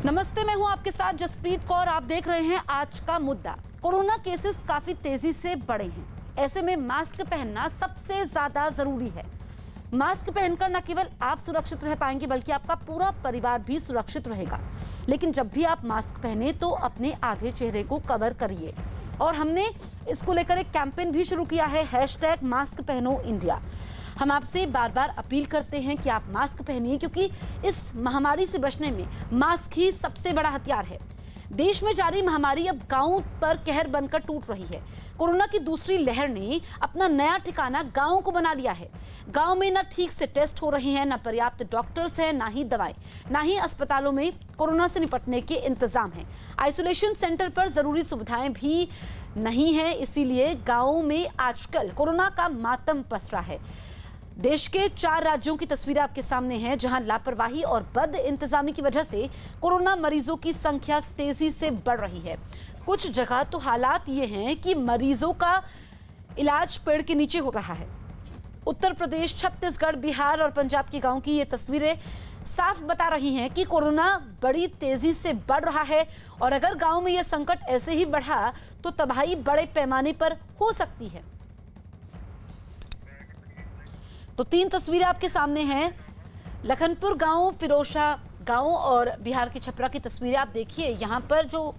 नमस्ते, मैं हूं आपके साथ जसप्रीत कौर। आप देख रहे हैं आज का मुद्दा। कोरोना केसेस काफी तेजी से बढ़े हैं। ऐसे में मास्क पहनना सबसे ज्यादा जरूरी है। मास्क पहनकर न केवल आप सुरक्षित रह पाएंगे बल्कि आपका पूरा परिवार भी सुरक्षित रहेगा। लेकिन जब भी आप मास्क पहने तो अपने आधे चेहरे को कवर करिए। और हमने इसको लेकर एक कैंपेन भी शुरू किया है, #मास्क पहनो इंडिया। हम आपसे बार बार अपील करते हैं कि आप मास्क पहनिए, क्योंकि इस महामारी से बचने में मास्क ही सबसे बड़ा हथियार है। देश में जारी महामारी अब गांव पर कहर बनकर टूट रही है। कोरोना की दूसरी लहर ने अपना नया ठिकाना गांवों को बना लिया है। गांव में न ठीक से टेस्ट हो रहे हैं, न पर्याप्त डॉक्टर्स हैं, न ही दवाएं, न ही अस्पतालों में कोरोना से निपटने के इंतजाम हैं। आइसोलेशन सेंटर पर जरूरी सुविधाएं भी नहीं है। इसीलिए गांवों में आजकल कोरोना का मातम पसरा है। देश के 4 राज्यों की तस्वीरें आपके सामने हैं, जहां लापरवाही और बद इंतजामी की वजह से कोरोना मरीजों की संख्या तेजी से बढ़ रही है। कुछ जगह तो हालात ये हैं कि मरीजों का इलाज पेड़ के नीचे हो रहा है। उत्तर प्रदेश, छत्तीसगढ़, बिहार और पंजाब के गांव की ये तस्वीरें साफ बता रही हैं कि कोरोना बड़ी तेजी से बढ़ रहा है। और अगर गांव में यह संकट ऐसे ही बढ़ा तो तबाही बड़े पैमाने पर हो सकती है। तो 3 तस्वीरें आपके सामने हैं। लखनपुर गांव, फिरोजशाह गांव और बिहार के छपरा की तस्वीरें आप देखिए। यहाँ पर जो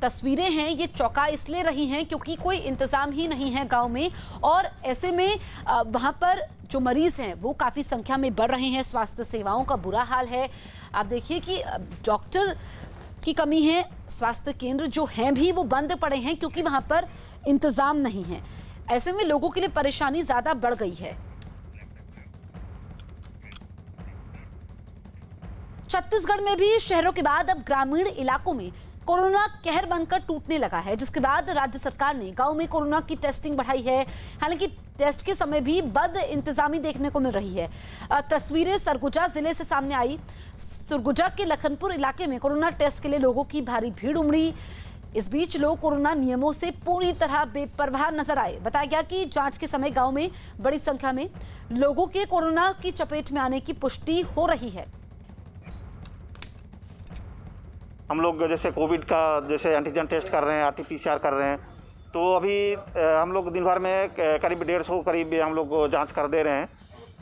तस्वीरें हैं ये चौंका इसलिए रही हैं क्योंकि कोई इंतजाम ही नहीं है गांव में। और ऐसे में वहाँ पर जो मरीज हैं वो काफ़ी संख्या में बढ़ रहे हैं। स्वास्थ्य सेवाओं का बुरा हाल है। आप देखिए कि डॉक्टर की कमी है। स्वास्थ्य केंद्र जो हैं भी वो बंद पड़े हैं क्योंकि वहाँ पर इंतजाम नहीं है। ऐसे में लोगों के लिए परेशानी ज़्यादा बढ़ गई है। छत्तीसगढ़ में भी शहरों के बाद अब ग्रामीण इलाकों में कोरोना कहर बनकर टूटने लगा है, जिसके बाद राज्य सरकार ने गांव में कोरोना की टेस्टिंग बढ़ाई है। हालांकि टेस्ट के समय भी बद इंतजामी देखने को मिल रही है। तस्वीरें सरगुजा जिले से सामने आई। सरगुजा के लखनपुर इलाके में कोरोना टेस्ट के लिए लोगों की भारी भीड़ उमड़ी। इस बीच लोग कोरोना नियमों से पूरी तरह बेपरवाह नजर आए। बताया गया कि जांच के समय गांव में बड़ी संख्या में लोगों के कोरोना की चपेट में आने की पुष्टि हो रही है। हम लोग जैसे कोविड का जैसे एंटीजन टेस्ट कर रहे हैं, RT-PCR कर रहे हैं, तो अभी हम लोग दिन भर में करीब 150 करीब हम लोग जांच कर दे रहे हैं।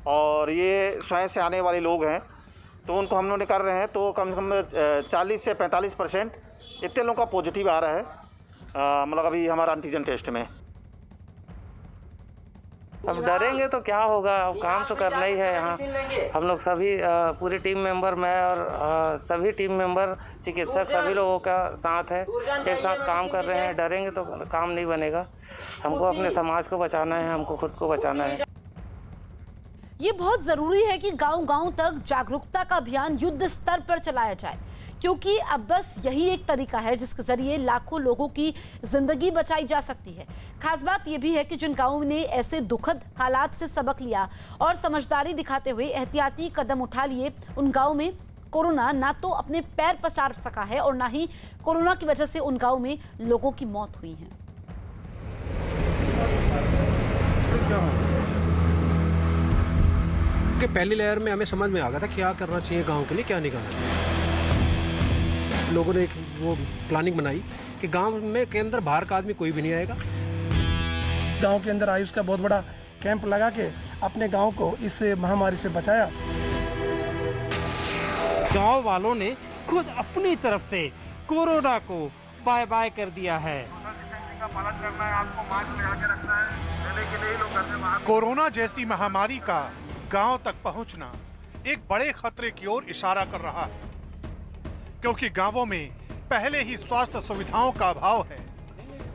और ये स्वयं से आने वाले लोग हैं तो उनको हम लोग कर रहे हैं, तो कम से कम 40 से 45% इतने लोगों का पॉजिटिव आ रहा है मतलब अभी हमारा एंटीजन टेस्ट में। अब डरेंगे तो क्या होगा, अब काम तो करना ही है। यहाँ हम लोग सभी पूरी टीम मेंबर, मैं और सभी टीम मेंबर, चिकित्सक, सभी लोगों का साथ है, एक साथ काम कर रहे हैं। डरेंगे तो काम नहीं बनेगा। हमको अपने समाज को बचाना है, हमको खुद को बचाना है। ये बहुत जरूरी है कि गांव-गांव तक जागरूकता का अभियान युद्ध स्तर पर चलाया जाए, क्योंकि अब बस यही एक तरीका है जिसके जरिए लाखों लोगों की जिंदगी बचाई जा सकती है। खास बात यह भी है कि जिन गांवों ने ऐसे दुखद हालात से सबक लिया और समझदारी दिखाते हुए एहतियाती कदम उठा लिए, उन गांवों में कोरोना ना तो अपने पैर पसार सका है और ना ही कोरोना की वजह से उन गांवों में लोगों की मौत हुई है। कि पहली लहर में हमें समझ में आ गया था क्या करना चाहिए गांव के लिए, क्या नहीं करना चाहिए। लोगों ने एक वो प्लानिंग बनाई कि गांव में के अंदर बाहर का आदमी कोई भी नहीं आएगा। गांव के अंदर आयुष का बहुत बड़ा कैंप लगा के अपने गांव को इस महामारी से बचाया। गांव वालों ने खुद अपनी तरफ से कोरोना को बाय बाय कर दिया है। कोरोना जैसी महामारी का गांव तक पहुंचना एक बड़े खतरे की ओर इशारा कर रहा है, क्योंकि गांवों में पहले ही स्वास्थ्य सुविधाओं का अभाव है।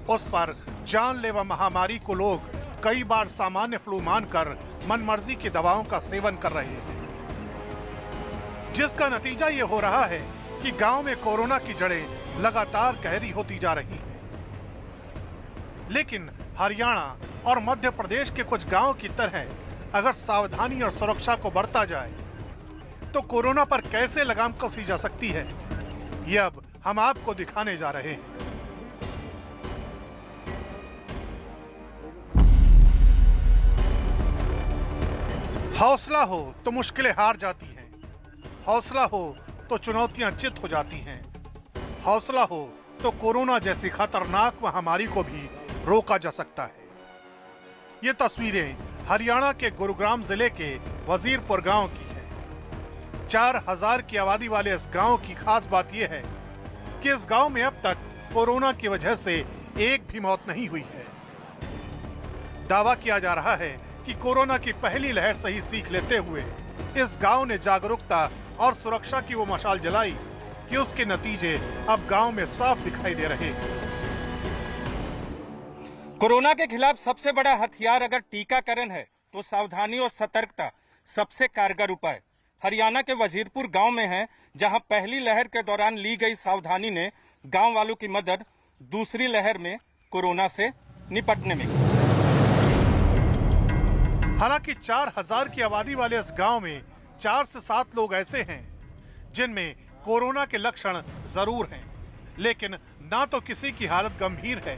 उस पर जानलेवा महामारी को लोग कई बार सामान्य फ्लू मानकर मनमर्जी की दवाओं का सेवन कर रहे हैं, जिसका नतीजा ये हो रहा है कि गांव में कोरोना की जड़ें लगातार गहरी होती जा रही हैं। लेकिन हरियाणा और मध्य प्रदेश के कुछ गांवों की तरह अगर सावधानी और सुरक्षा को बरता जाए तो कोरोना पर कैसे लगाम कसी जा सकती है, ये अब हम आपको दिखाने जा रहे हैं। हौसला हो तो मुश्किलें हार जाती हैं, हौसला हो तो चुनौतियां चित हो जाती हैं। हौसला हो तो कोरोना जैसी खतरनाक महामारी को भी रोका जा सकता है। ये तस्वीरें हरियाणा के गुरुग्राम जिले के वजीरपुर गांव की है। 4000 की आबादी वाले इस गांव की खास बात यह है कि इस गांव में अब तक कोरोना की वजह से एक भी मौत नहीं हुई है। दावा किया जा रहा है कि कोरोना की पहली लहर से ही सीख लेते हुए इस गांव ने जागरूकता और सुरक्षा की वो मशाल जलाई कि उसके नतीजे अब गांव में साफ दिखाई दे रहे हैं। कोरोना के खिलाफ सबसे बड़ा हथियार अगर टीकाकरण है तो सावधानी और सतर्कता सबसे कारगर उपाय हरियाणा के वजीरपुर गांव में है, जहां पहली लहर के दौरान ली गई सावधानी ने गांव वालों की मदद दूसरी लहर में कोरोना से निपटने में। हालांकि 4000 की आबादी वाले इस गांव में 4 से 7 लोग ऐसे हैं जिनमें कोरोना के लक्षण जरूर हैं, लेकिन ना तो किसी की हालत गंभीर है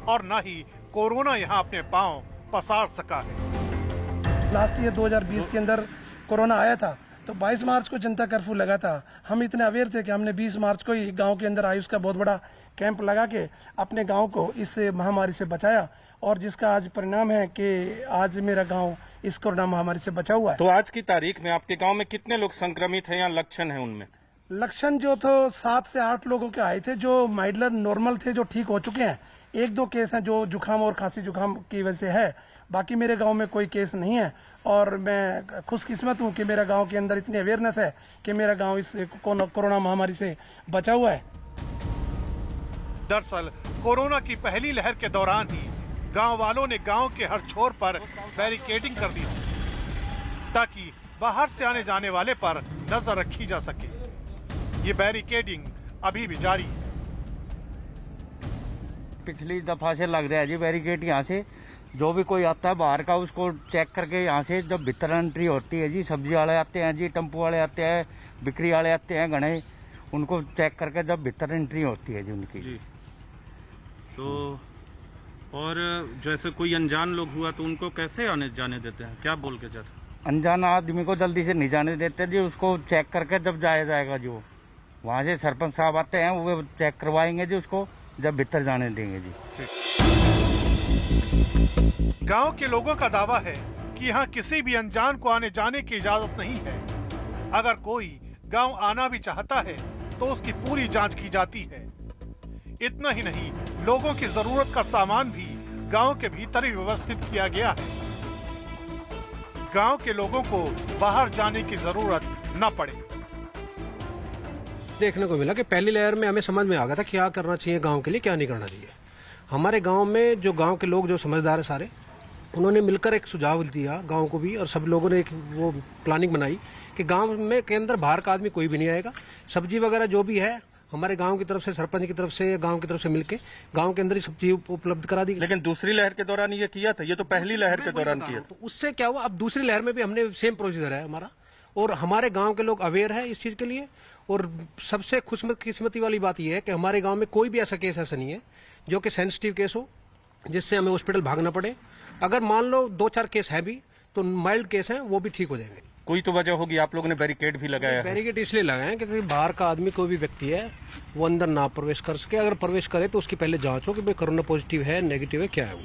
और ना ही कोरोना यहां अपने पांव पसार सका है। लास्ट ईयर 2020 के अंदर कोरोना आया था तो 22 मार्च को जनता कर्फ्यू लगा था। हम इतने अवेयर थे कि हमने 20 मार्च को ही गांव के अंदर आयुष का बहुत बड़ा कैंप लगा के अपने गांव को इस महामारी से बचाया और जिसका आज परिणाम है कि आज मेरा गांव इस कोरोना महामारी से बचा हुआ है। तो आज की तारीख में आपके गांव में कितने लोग संक्रमित हैं या लक्षण हैं उनमें? लक्षण जो तो 7 से 8 लोगों के आए थे जो माइल्डर नॉर्मल थे, जो ठीक हो चुके हैं। 1-2 केस हैं जो जुकाम और खांसी जुकाम की वजह से है। बाकी मेरे गांव में कोई केस नहीं है और मैं खुशकिस्मत हूं कि मेरा गांव के अंदर इतनी अवेयरनेस है कि मेरा गांव इस कोरोना महामारी से बचा हुआ है। दरअसल कोरोना की पहली लहर के दौरान ही गांव वालों ने गांव के हर छोर पर बैरिकेडिंग कर दी थी ताकि बाहर से आने जाने वाले पर नजर रखी जा सके। ये बैरिकेडिंग अभी भी जारी है। पिछली दफा से लग रहा है जी बैरिकेड। यहाँ से जो भी कोई आता है बाहर का उसको चेक करके यहाँ से जब भीतर एंट्री होती है जी, सब्जी वाले आते हैं जी, टेम्पो वाले आते हैं, बिक्री वाले आते हैं घने, उनको चेक करके जब भीतर एंट्री होती है जी उनकी जी। तो और जैसे कोई अनजान लोग हुआ तो उनको कैसे आने जाने देते हैं, क्या बोल के जाते? अनजान आदमी को जल्दी से नहीं जाने देते जी, उसको चेक करके जब जाया जाएगा जो वहाँ से सरपंच साहब आते हैं वो चेक करवाएंगे जी, उसको जब भीतर जाने देंगे जी। गांव के लोगों का दावा है कि यहाँ किसी भी अनजान को आने जाने की इजाजत नहीं है। अगर कोई गांव आना भी चाहता है तो उसकी पूरी जांच की जाती है। इतना ही नहीं, लोगों की जरूरत का सामान भी गांव के भीतर ही व्यवस्थित किया गया है। गांव के लोगों को बाहर जाने की जरूरत न पड़े। देखने को मिला कि पहली लहर में हमें समझ में आ गया था क्या करना चाहिए गांव के लिए, क्या नहीं करना चाहिए। हमारे गांव में जो गांव के लोग जो समझदार है सारे, उन्होंने मिलकर एक सुझाव दिया गांव को भी, और सब लोगों ने एक वो प्लानिंग बनाई कि गांव में के अंदर बाहर का आदमी कोई भी नहीं आएगा। सब्जी वगैरह जो भी है हमारे गांव की तरफ से, सरपंच की तरफ से, गांव की तरफ से मिलके गांव के अंदर ही सब्जी उपलब्ध करा दी। लेकिन दूसरी लहर के दौरान ये किया था, ये तो पहली लहर के दौरान किया था। तो उससे क्या हुआ, अब दूसरी लहर में भी हमने सेम प्रोसीजर है हमारा, और हमारे गांव के लोग अवेयर है इस चीज के लिए। और सबसे खुशकिस्मती वाली बात यह है कि हमारे गांव में कोई भी ऐसा केस ऐसा नहीं है जो कि सेंसिटिव केस हो जिससे हमें हॉस्पिटल भागना पड़े। अगर मान लो 2-4 केस है भी तो माइल्ड केस हैं, वो भी ठीक हो जाएंगे। कोई तो वजह होगी, आप लोगों ने बैरिकेड भी लगाया है। बैरिकेड इसलिए लगाए हैं क्योंकि बाहर का आदमी कोई भी व्यक्ति है वो अंदर ना प्रवेश कर सके। अगर प्रवेश करे तो उसकी पहले जांच हो कि भाई कोरोना पॉजिटिव है, नेगेटिव है, क्या है वो।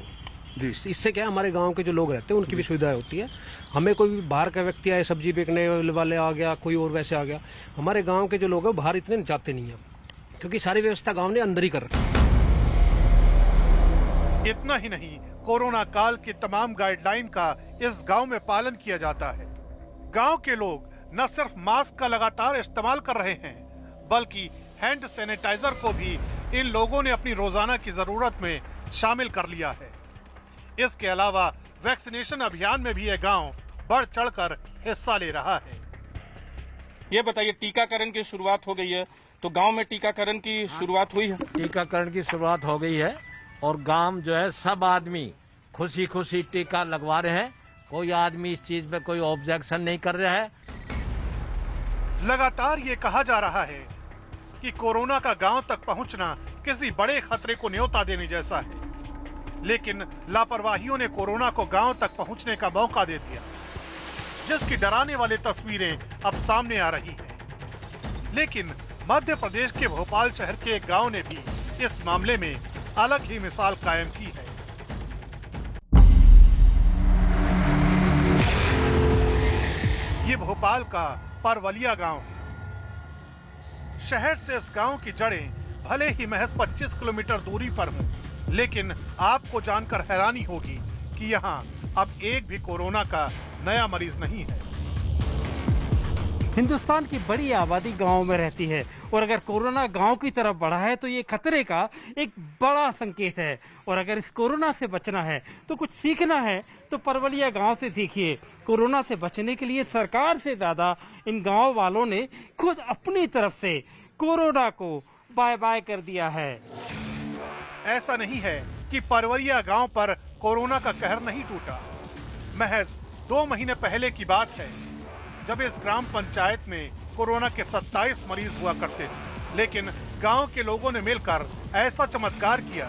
इससे क्या है, हमारे गांव के जो लोग रहते हैं उनकी भी सुविधा होती है। हमें कोई भी बाहर का व्यक्ति आए, सब्जी बेचने वाले आ गया, कोई और वैसे आ गया, हमारे गाँव के जो लोग हैं बाहर इतने जाते नहीं है क्योंकि सारी व्यवस्था गाँव ने अंदर ही कर रखी है। इतना ही नहीं, कोरोना काल की तमाम गाइडलाइन का इस गांव में पालन किया जाता है। गांव के लोग न सिर्फ मास्क का लगातार इस्तेमाल कर रहे हैं बल्कि हैंड सैनिटाइजर को भी इन लोगों ने अपनी रोजाना की जरूरत में शामिल कर लिया है। इसके अलावा वैक्सीनेशन अभियान में भी यह गांव बढ़ चढ़कर हिस्सा ले रहा है। ये बताइए, टीकाकरण की शुरुआत हो गई है तो गांव में टीकाकरण की शुरुआत हुई है? टीकाकरण की शुरुआत हो गई है और गांव जो है सब आदमी खुशी खुशी टीका लगवा रहे हैं। कोई आदमी इस चीज में कोई ऑब्जेक्शन नहीं कर रहा है। लगातार ये कहा जा रहा है कि कोरोना का गांव तक पहुंचना किसी बड़े खतरे को न्योता देने जैसा है, लेकिन लापरवाहियों ने कोरोना को गांव तक पहुंचने का मौका दे दिया, जिसकी डराने वाली तस्वीरें अब सामने आ रही हैं। लेकिन मध्य प्रदेश के भोपाल शहर के एक गांव ने भी इस मामले में अलग ही मिसाल कायम की है। ये भोपाल का परवलिया गांव है। शहर से इस गांव की जड़ें भले ही महज 25 किलोमीटर दूरी पर हों, लेकिन आपको जानकर हैरानी होगी कि यहाँ अब एक भी कोरोना का नया मरीज नहीं है। हिंदुस्तान की बड़ी आबादी गांव में रहती है और अगर कोरोना गांव की तरफ बढ़ा है तो ये खतरे का एक बड़ा संकेत है। और अगर इस कोरोना से बचना है तो कुछ सीखना है तो परवलिया गांव से सीखिए। कोरोना से बचने के लिए सरकार से ज्यादा इन गांव वालों ने खुद अपनी तरफ से कोरोना को बाय बाय कर दिया है। ऐसा नहीं है कि परवलिया गांव पर कोरोना का कहर नहीं टूटा। महज 2 महीने पहले की बात है जब इस ग्राम पंचायत में कोरोना के 27 मरीज हुआ करते थे, लेकिन गांव के लोगों ने मिलकर ऐसा चमत्कार किया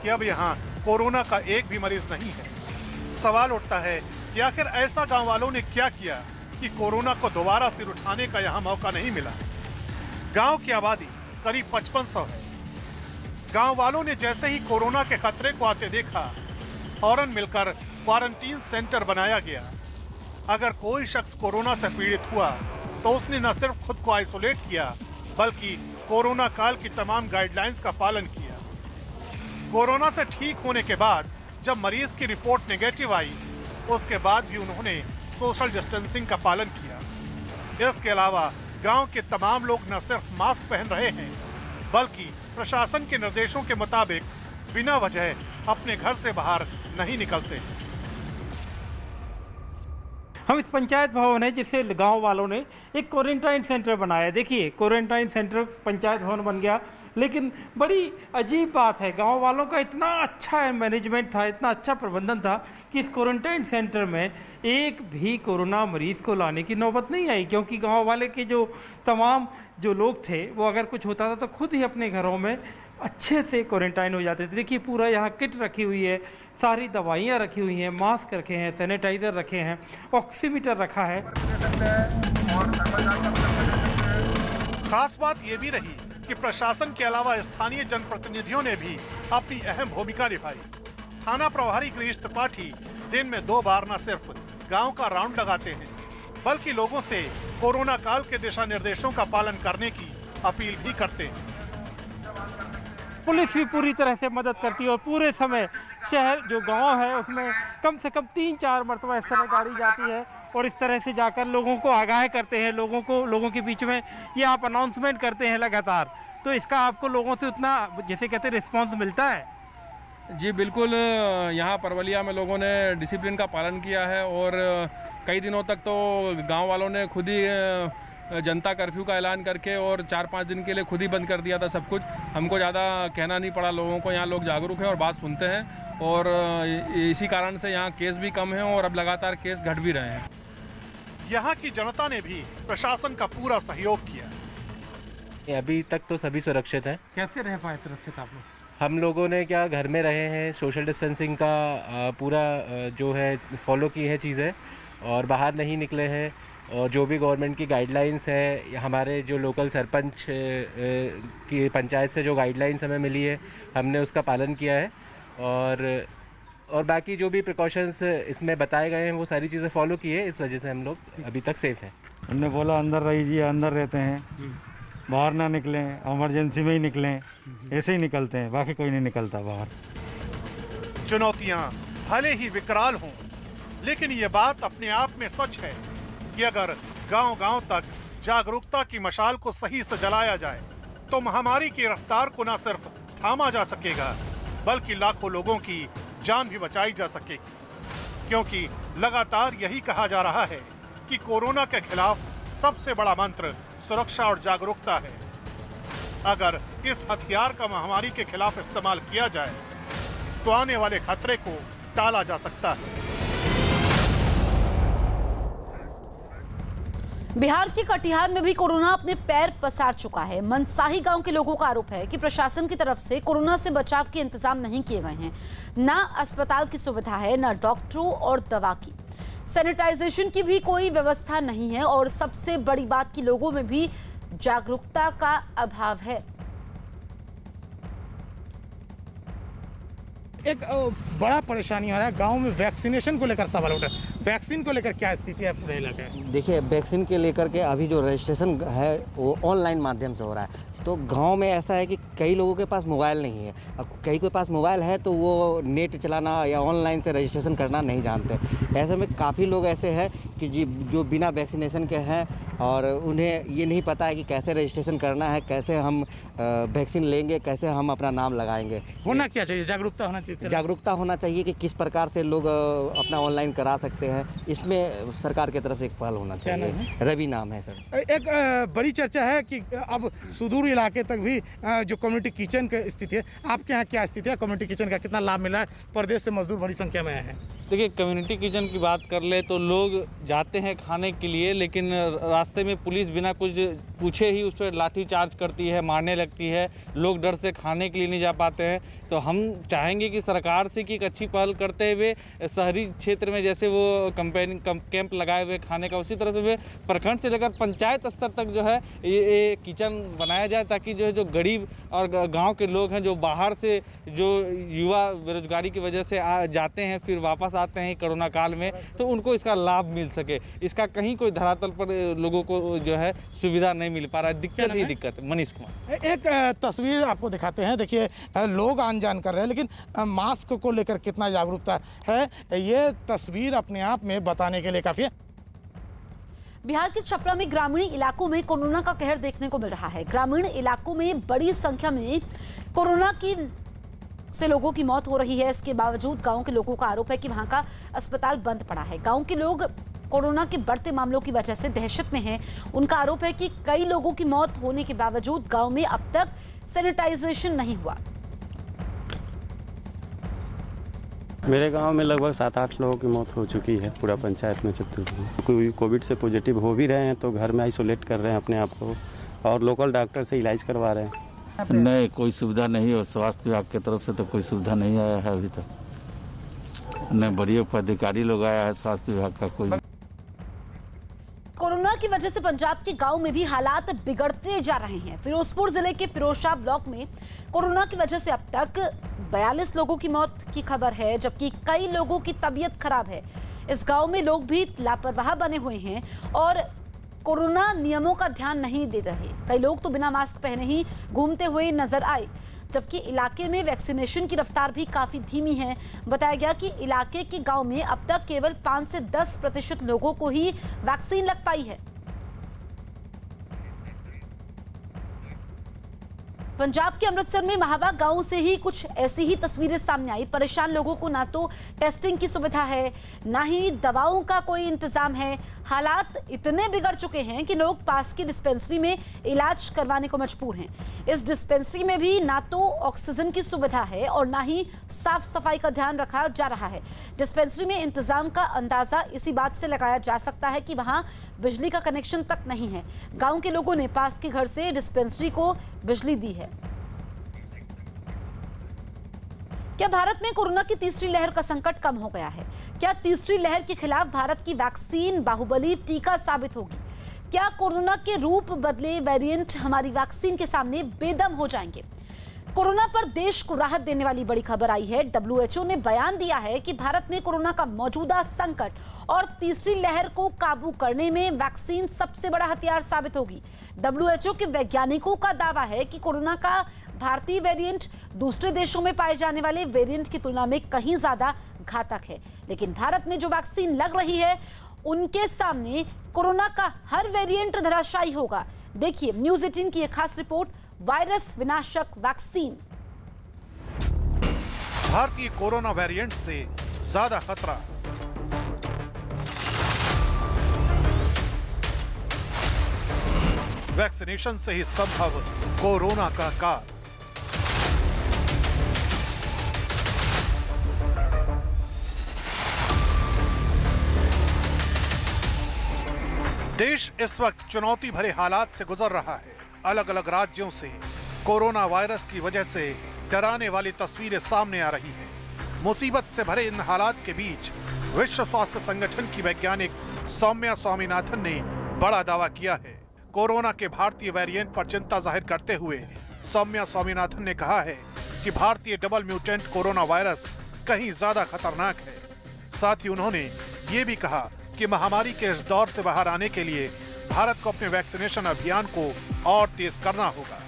कि अब यहाँ कोरोना का एक भी मरीज नहीं है। सवाल उठता है कि आखिर ऐसा गांव वालों ने क्या किया कि कोरोना को दोबारा सिर उठाने का यहाँ मौका नहीं मिला। गांव की आबादी करीब 5500 है। गांव वालों ने जैसे ही कोरोना के खतरे को आते देखा, फौरन मिलकर क्वारंटीन सेंटर बनाया गया। अगर कोई शख्स कोरोना से पीड़ित हुआ तो उसने न सिर्फ खुद को आइसोलेट किया बल्कि कोरोना काल की तमाम गाइडलाइंस का पालन किया। कोरोना से ठीक होने के बाद जब मरीज की रिपोर्ट नेगेटिव आई, उसके बाद भी उन्होंने सोशल डिस्टेंसिंग का पालन किया। इसके अलावा गांव के तमाम लोग न सिर्फ मास्क पहन रहे हैं बल्कि प्रशासन के निर्देशों के मुताबिक बिना वजह अपने घर से बाहर नहीं निकलते। हम इस पंचायत भवन है जिसे गांव वालों ने एक क्वारंटाइन सेंटर बनाया। देखिए क्वारंटाइन सेंटर पंचायत भवन बन गया, लेकिन बड़ी अजीब बात है, गांव वालों का इतना अच्छा मैनेजमेंट था, इतना अच्छा प्रबंधन था कि इस क्वारंटाइन सेंटर में एक भी कोरोना मरीज को लाने की नौबत नहीं आई, क्योंकि गांव वाले के जो तमाम जो लोग थे वो अगर कुछ होता था तो खुद ही अपने घरों में अच्छे से क्वारंटाइन हो जाते थे। देखिए पूरा यहाँ किट रखी हुई है, सारी दवाइयाँ रखी हुई हैं, मास्क रखे हैं, सैनिटाइजर रखे हैं, ऑक्सीमीटर रखा है। खास बात ये भी रही कि प्रशासन के अलावा स्थानीय जनप्रतिनिधियों ने भी अपनी अहम भूमिका निभाई। थाना प्रभारी गिरीश त्रिपाठी दिन में 2 बार न सिर्फ गांव का राउंड लगाते हैं बल्कि लोगों से कोरोना काल के दिशा निर्देशों का पालन करने की अपील भी करते हैं। पुलिस भी पूरी तरह से मदद करती है और पूरे समय शहर जो गांव है उसमें कम से कम 3-4 मरतबा इस तरह गाड़ी जाती है और इस तरह से जाकर लोगों को आगाह करते हैं, लोगों के बीच में ये आप अनाउंसमेंट करते हैं लगातार। तो इसका आपको लोगों से उतना जैसे कहते हैं रिस्पॉन्स मिलता है? जी बिल्कुल, यहाँ परवलिया में लोगों ने डिसिप्लिन का पालन किया है और कई दिनों तक तो गाँव वालों ने खुद ही जनता कर्फ्यू का ऐलान करके और 4-5 दिन के लिए खुद ही बंद कर दिया था सब कुछ। हमको ज़्यादा कहना नहीं पड़ा लोगों को, यहाँ लोग जागरूक हैं और बात सुनते हैं और इसी कारण से यहाँ केस भी कम हैं और अब लगातार केस घट भी रहे हैं। यहाँ की जनता ने भी प्रशासन का पूरा सहयोग किया। अभी तक तो सभी सुरक्षित हैं। कैसे रह पाए सुरक्षित आप लोग? हम लोगों ने क्या घर में रहे हैं, सोशल डिस्टेंसिंग का पूरा जो है फॉलो की है चीज़ें और बाहर नहीं निकले हैं और जो भी गवर्नमेंट की गाइडलाइंस है, हमारे जो लोकल सरपंच की पंचायत से जो गाइडलाइंस हमें मिली है हमने उसका पालन किया है और बाकी जो भी प्रिकॉशंस इसमें बताए गए हैं वो सारी चीज़ें फॉलो की है। इस वजह से हम लोग अभी तक सेफ हैं। हमने बोला अंदर रहिए, अंदर रहते हैं, बाहर ना निकलें, इमरजेंसी में ही निकलें, ऐसे ही निकलते हैं, बाकी कोई नहीं निकलता बाहर। चुनौतियां भले ही विकराल हों, लेकिन ये बात अपने आप में सच है कि अगर गांव-गांव तक जागरूकता की मशाल को सही से जलाया जाए तो महामारी की रफ्तार को न सिर्फ थामा जा सकेगा बल्कि लाखों लोगों की जान भी बचाई जा सकेगी। क्योंकि लगातार यही कहा जा रहा है कि कोरोना के खिलाफ सबसे बड़ा मंत्र सुरक्षा और जागरूकता है। अगर इस हथियार का महामारी के खिलाफ इस्तेमाल किया जाए तो आने वाले खतरे को टाला जा सकता है। बिहार के कटिहार में भी कोरोना अपने पैर पसार चुका है। मनसाही गांव के लोगों का आरोप है कि प्रशासन की तरफ से कोरोना से बचाव के इंतजाम नहीं किए गए हैं। ना अस्पताल की सुविधा है, ना डॉक्टरों और दवा की, सैनिटाइजेशन की भी कोई व्यवस्था नहीं है और सबसे बड़ी बात कि लोगों में भी जागरूकता का अभाव है। एक बड़ा परेशानी आ रहा है गांव में, वैक्सीनेशन को लेकर सवाल उठा। वैक्सीन को लेकर क्या स्थिति है पूरे इलाके में? देखिए, वैक्सीन के लेकर के अभी जो रजिस्ट्रेशन है वो ऑनलाइन माध्यम से हो रहा है। तो गांव में ऐसा है कि कई लोगों के पास मोबाइल नहीं है। अब कई के पास मोबाइल है तो वो नेट चलाना या ऑनलाइन से रजिस्ट्रेशन करना नहीं जानते। ऐसे में काफ़ी लोग ऐसे हैं कि जो बिना वैक्सीनेशन के हैं और उन्हें ये नहीं पता है कि कैसे रजिस्ट्रेशन करना है, कैसे हम वैक्सीन लेंगे, कैसे हम अपना नाम लगाएंगे। होना क्या चाहिए? जागरूकता होना चाहिए। जागरूकता होना चाहिए कि किस प्रकार से लोग अपना ऑनलाइन करा सकते हैं। इसमें सरकार की तरफ से एक पहल होना चाहिए। रवि नाम है सर। एक बड़ी चर्चा है कि अब सुदूर इलाके तक भी जो कम्युनिटी किचन की स्थिति है, आपके यहाँ क्या स्थिति है? कम्युनिटी किचन का कितना लाभ मिला है? प्रदेश से मजदूर बड़ी संख्या में आए हैं। देखिए, कम्युनिटी किचन की बात कर ले तो लोग जाते हैं खाने के लिए, लेकिन रास्ते में पुलिस बिना कुछ पूछे ही उस पर लाठी चार्ज करती है, मारने लगती है। लोग डर से खाने के लिए नहीं जा पाते हैं। तो हम चाहेंगे कि सरकार से कि एक अच्छी पहल करते हुए शहरी क्षेत्र में जैसे वो कैंप लगाए हुए खाने का, उसी तरह से वे प्रखंड से लेकर पंचायत स्तर तक जो है ये किचन बनाया जाए, ताकि जो गरीब और गाँव के लोग हैं, जो बाहर से जो युवा बेरोजगारी की वजह से जाते हैं फिर वापस आते हैं कोरोना काल में, तो उनको इसका लाभ मिल सके। इसका कहीं कोई धरातल पर लोगों को जो है सुविधा नहीं मिल पा रहा है। दिक्कत ही दिक्कत है। मनीष कुमार। एक तस्वीर आपको दिखाते हैं। देखिए, लोग आन जान कर रहे हैं, लेकिन मास्क को लेकर कितना जागरूकता है, ये तस्वीर अपने आप में बताने के लिए काफी है। बिहार के छपरा में ग्रामीण इलाकों में कोरोना का कहर देखने को मिल रहा है। ग्रामीण इलाकों में बड़ी संख्या में कोरोना से लोगों की मौत हो रही है। इसके बावजूद गांव के लोगों का आरोप है कि वहां का अस्पताल बंद पड़ा है। गांव के लोग कोरोना के बढ़ते मामलों की वजह से दहशत में हैं। उनका आरोप है कि कई लोगों की मौत होने के बावजूद गांव में अब तक सैनिटाइजेशन नहीं हुआ। मेरे गांव में लगभग 7-8 लोगों की मौत हो चुकी है पूरा पंचायत में। कोई कोविड से पॉजिटिव हो भी रहे हैं तो घर में आइसोलेट कर रहे हैं अपने आप को, और लोकल डॉक्टर से इलाज करवा रहे हैं। नहीं, कोई सुविधा नहीं है। स्वास्थ्य विभाग की तरफ से तो कोई सुविधा नहीं आया है अभी तक। न बड़ी पदाधिकारी लोग आया है स्वास्थ्य विभाग का कोई। कोरोना की वजह से पंजाब के गांव में भी हालात बिगड़ते जा रहे हैं। फिरोजपुर जिले के फिरोजशाह ब्लॉक में कोरोना की वजह से अब तक 42 लोगों की मौत की खबर है, जबकि कई लोगों की तबीयत खराब है। इस गांव में लोग भी लापरवाह बने हुए हैं और कोरोना नियमों का ध्यान नहीं दे रहे। कई लोग तो बिना मास्क पहने ही घूमते हुए नजर आए, जबकि इलाके में वैक्सीनेशन की रफ्तार भी काफी धीमी है। बताया गया कि इलाके के गांव में अब तक केवल 5 से 10% लोगों को ही वैक्सीन लग पाई है। पंजाब के अमृतसर में महावा गांव से ही कुछ ऐसी ही तस्वीरें सामने आई। परेशान लोगों को ना तो टेस्टिंग की सुविधा है, ना ही दवाओं का कोई इंतजाम है। हालात इतने बिगड़ चुके हैं कि लोग पास की डिस्पेंसरी में इलाज करवाने को मजबूर हैं। इस डिस्पेंसरी में भी ना तो ऑक्सीजन की सुविधा है और ना ही साफ सफाई का ध्यान रखा जा रहा है। डिस्पेंसरी में इंतजाम का अंदाजा इसी बात से लगाया जा सकता है कि वहां बिजली का कनेक्शन तक नहीं है। गांव के लोगों ने पास के घर से डिस्पेंसरी को बिजली दी है। क्या भारत में कोरोना की तीसरी लहर का संकट कम हो गया है? क्या तीसरी लहर के खिलाफ भारत की वैक्सीन बाहुबली टीका साबित होगी? क्या कोरोना के रूप बदले वेरिएंट हमारी वैक्सीन के सामने बेदम हो जाएंगे? कोरोना पर देश को राहत देने वाली बड़ी खबर आई है। WHO ने बयान दिया है कि भारत में कोरोना का मौजूदा संकट और तीसरी लहर को काबू करने में वैक्सीन सबसे बड़ा हथियार साबित होगी। WHO के वैज्ञानिकों का दावा है कि कोरोना का भारतीय वेरिएंट दूसरे देशों में पाए जाने वाले वेरिएंट की तुलना में कहीं ज्यादा घातक है, लेकिन भारत में जो वैक्सीन लग रही है उनके सामने कोरोना का हर वेरिएंट धराशायी होगा। देखिए न्यूज़ 18 की एक खास रिपोर्ट, वायरस विनाशक वैक्सीन। भारतीय कोरोना वेरिएंट से ज्यादा खतरा। वैक्सीनेशन से ही संभव कोरोना का काल। देश इस वक्त चुनौती भरे हालात से गुजर रहा है। अलग अलग राज्यों से कोरोना वायरस की वजह से डराने वाली तस्वीरें सामने आ रही हैं। मुसीबत से भरे इन हालात के बीच विश्व स्वास्थ्य संगठन की वैज्ञानिक सौम्या स्वामीनाथन ने बड़ा दावा किया है। कोरोना के भारतीय वेरिएंट पर चिंता जाहिर करते हुए सौम्या स्वामीनाथन ने कहा है कि भारतीय डबल म्यूटेंट कोरोना वायरस कहीं ज्यादा खतरनाक है। साथ ही उन्होंने ये भी कहा कि महामारी के इस दौर से बाहर आने के लिए भारत को अपने वैक्सीनेशन अभियान को और तेज करना होगा।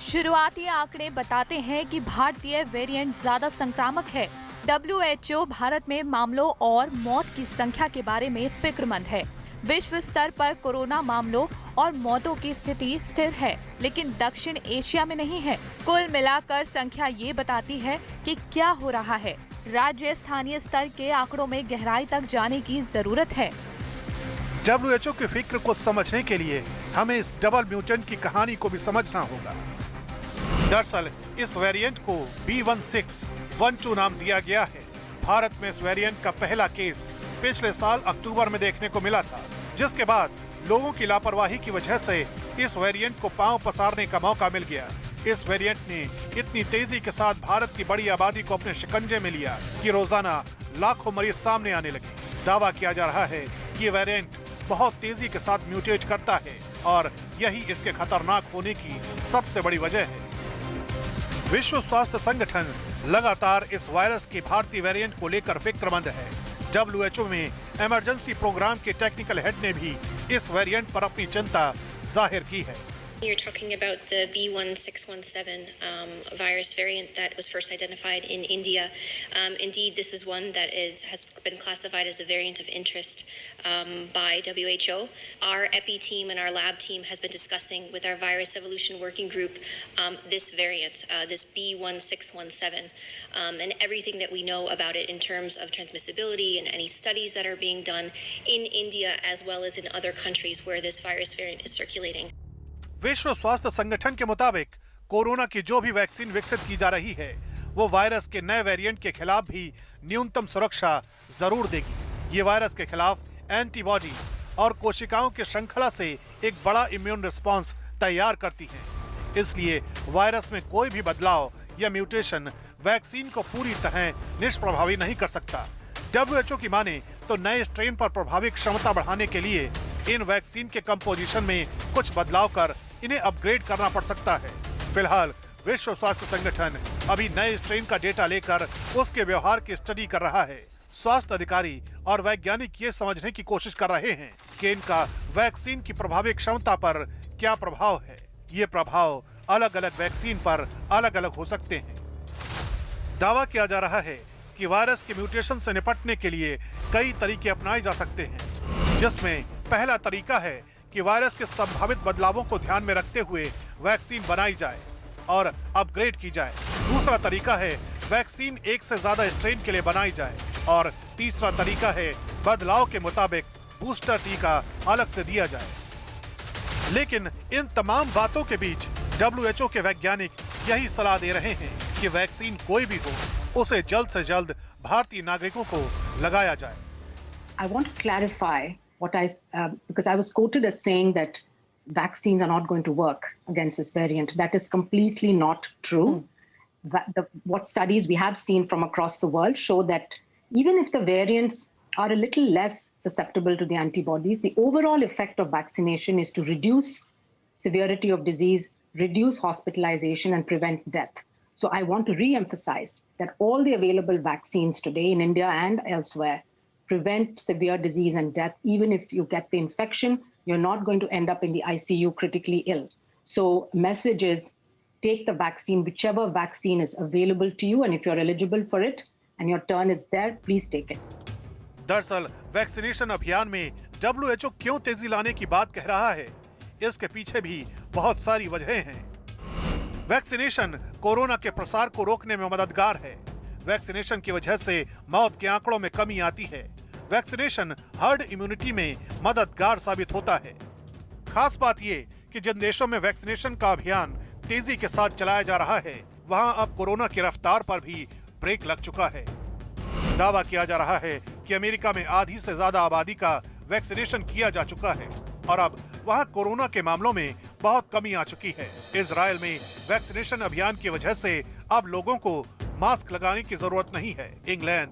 शुरुआती आंकड़े बताते हैं कि भारतीय वेरिएंट ज्यादा संक्रामक है। WHO भारत में मामलों और मौत की संख्या के बारे में फिक्रमंद है। विश्व स्तर पर कोरोना मामलों और मौतों की स्थिति स्थिर है, लेकिन दक्षिण एशिया में नहीं है। कुल मिलाकर संख्या ये बताती है कि क्या हो रहा है। राज्य स्थानीय स्तर के आंकड़ों में गहराई तक जाने की जरूरत है। WHO की फिक्र को समझने के लिए हमें इस डबल म्यूटेंट की कहानी को भी समझना होगा। दरअसल इस वेरिएंट को B1612 नाम दिया गया है। भारत में इस वेरिएंट का पहला केस पिछले साल अक्टूबर में देखने को मिला था, जिसके बाद लोगों की लापरवाही की वजह से इस वेरिएंट को पांव पसारने का मौका मिल गया। इस वेरिएंट ने इतनी तेजी के साथ भारत की बड़ी आबादी को अपने शिकंजे में लिया कि रोजाना लाखों मरीज सामने आने लगे। दावा किया जा रहा है कि ये वेरिएंट बहुत तेजी के साथ म्यूटेट करता है और यही इसके खतरनाक होने की सबसे बड़ी वजह है। विश्व स्वास्थ्य संगठन लगातार इस वायरस के भारतीय वेरिएंट को लेकर फिक्रमंद है। WHO में इमरजेंसी प्रोग्राम के टेक्निकल हेड ने भी इस वेरिएंट पर अपनी चिंता जाहिर की है। You're talking about the B1617 virus variant that was first identified in India. Indeed, this is one that has been classified as a variant of interest by WHO. Our EPI team and our lab team has been discussing with our virus evolution working group this variant, this B1617, and everything that we know about it in terms of transmissibility and any studies that are being done in India as well as in other countries where this virus variant is circulating. विश्व स्वास्थ्य संगठन के मुताबिक corona की जो भी vaccine विकसित की जा रही है वो वायरस के नए वेरिएंट के खिलाफ भी न्यूनतम सुरक्षा जरूर देगी। ये वायरस के खिलाफ एंटीबॉडी और कोशिकाओं की श्रृंखला से एक बड़ा इम्यून रिस्पांस तैयार करती है। इसलिए वायरस में कोई भी बदलाव या म्यूटेशन वैक्सीन को पूरी तरह निष्प्रभावी नहीं कर सकता। WHO की माने तो नए स्ट्रेन पर प्रभावी क्षमता बढ़ाने के लिए इन वैक्सीन के कंपोजिशन में कुछ बदलाव कर इन्हें अपग्रेड करना पड़ सकता है। फिलहाल विश्व स्वास्थ्य संगठन अभी नए स्ट्रेन का डेटा लेकर उसके व्यवहार की स्टडी कर रहा है। स्वास्थ्य अधिकारी और वैज्ञानिक ये समझने की कोशिश कर रहे हैं कि इनका वैक्सीन की प्रभावी क्षमता पर क्या प्रभाव है। ये प्रभाव अलग अलग वैक्सीन पर अलग अलग हो सकते हैं। दावा किया जा रहा है कि वायरस के म्यूटेशन से निपटने के लिए कई तरीके अपनाए जा सकते हैं, जिसमें पहला तरीका है कि वायरस के संभावित बदलावों को ध्यान में रखते हुए वैक्सीन बनाई जाए और अपग्रेड की जाए। दूसरा तरीका है वैक्सीन एक से ज्यादा स्ट्रेन के लिए बनाई जाए और तीसरा तरीका है बदलाव के मुताबिक बूस्टर टीका अलग से दिया जाए। लेकिन इन तमाम बातों के बीच WHO के वैज्ञानिक यही सलाह दे रहे हैं कि वैक्सीन कोई भी हो उसे जल्द से जल्द भारतीय नागरिकों को लगाया जाए। I want to clarify what because I was quoted as saying that vaccines are not going to work against this variant. That is completely not true. What studies we have seen from across the world show that even if the variants are a little less susceptible to the antibodies, the overall effect of vaccination is to reduce severity of disease, reduce hospitalization, and prevent death. So I want to re-emphasize that all the available vaccines today in India and elsewhere prevent severe disease and death. Even if you get the infection, you're not going to end up in the ICU critically ill. So message is, take the vaccine, whichever vaccine is available to you, and if you're eligible for it and your turn is there, please take it. दरअसल vaccination अभियान में WHO क्यों तेजी लाने की बात कह रहा है, इसके पीछे भी बहुत सारी वजहें हैं। वैक्सीनेशन कोरोना के प्रसार को रोकने में मददगार है। वैक्सीनेशन की वजह से मौत के आंकड़ों में कमी आती है। वैक्सीनेशन हर्ड इम्यूनिटी में मददगार साबित होता है। खास बात ये कि जिन देशों में वैक्सीनेशन का अभियान तेजी के साथ चलाया जा रहा है, वहां अब कोरोना की रफ्तार पर भी ब्रेक लग चुका है। दावा किया जा रहा है कि अमेरिका में आधी से ज्यादा आबादी का वैक्सीनेशन किया जा चुका है और अब वहां कोरोना के मामलों में बहुत कमी आ चुकी है। इजराइल में वैक्सीनेशन अभियान की वजह से अब लोगों को मास्क लगाने की जरूरत नहीं है। इंग्लैंड,